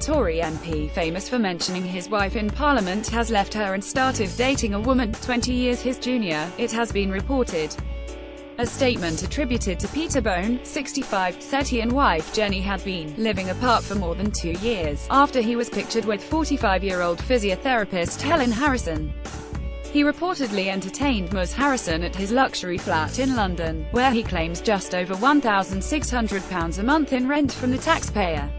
Tory MP famous for mentioning his wife in Parliament has left her and started dating a woman 20 years his junior, it has been reported. A statement attributed to Peter Bone, 65, said he and wife Jennie had been living apart for more than 2 years, after he was pictured with 45-year-old physiotherapist Helen Harrison. He reportedly entertained Ms. Harrison at his luxury flat in London, where he claims just over £1,600 a month in rent from the taxpayer.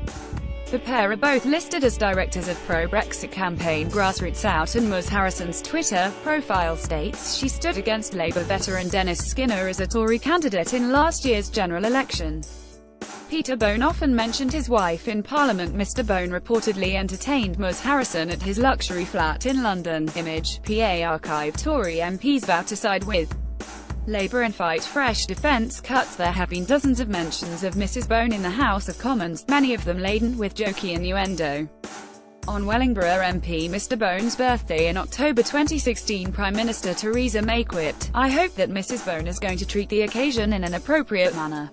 The pair are both listed as directors of pro-Brexit campaign Grassroots Out, and Ms. Harrison's Twitter profile states she stood against Labour veteran Dennis Skinner as a Tory candidate in last year's general election. Peter Bone often mentioned his wife in Parliament. Mr. Bone reportedly entertained Ms. Harrison at his luxury flat in London. Image, PA Archive. Tory MPs vow to side with Labour and fight fresh defence cuts. There have been dozens of mentions of Mrs. Bone in the House of Commons, many of them laden with jokey innuendo. On Wellingborough MP Mr. Bone's birthday in October 2016, Prime Minister Theresa May quipped, "I hope that Mrs. Bone is going to treat the occasion in an appropriate manner,"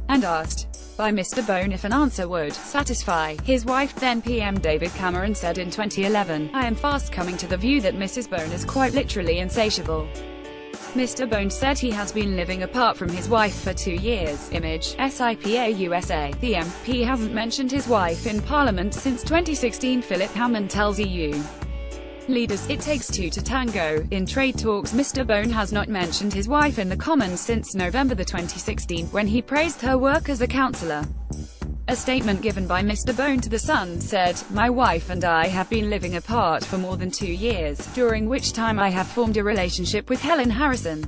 and asked by Mr. Bone if an answer would satisfy his wife. Then PM David Cameron said in 2011, "I am fast coming to the view that Mrs. Bone is quite literally insatiable." Mr. Bone said he has been living apart from his wife for 2 years. Image, SIPA USA. The MP hasn't mentioned his wife in Parliament since 2016. Philip Hammond tells EU leaders, "It takes two to tango." In trade talks, Mr. Bone has not mentioned his wife in the Commons since November 2016, when he praised her work as a councillor. A statement given by Mr. Bone to The Sun said, "My wife and I have been living apart for more than 2 years, during which time I have formed a relationship with Helen Harrison.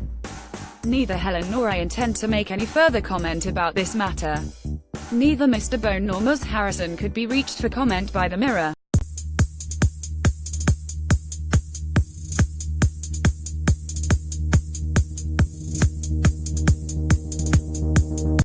Neither Helen nor I intend to make any further comment about this matter." Neither Mr. Bone nor Ms. Harrison could be reached for comment by the Mirror.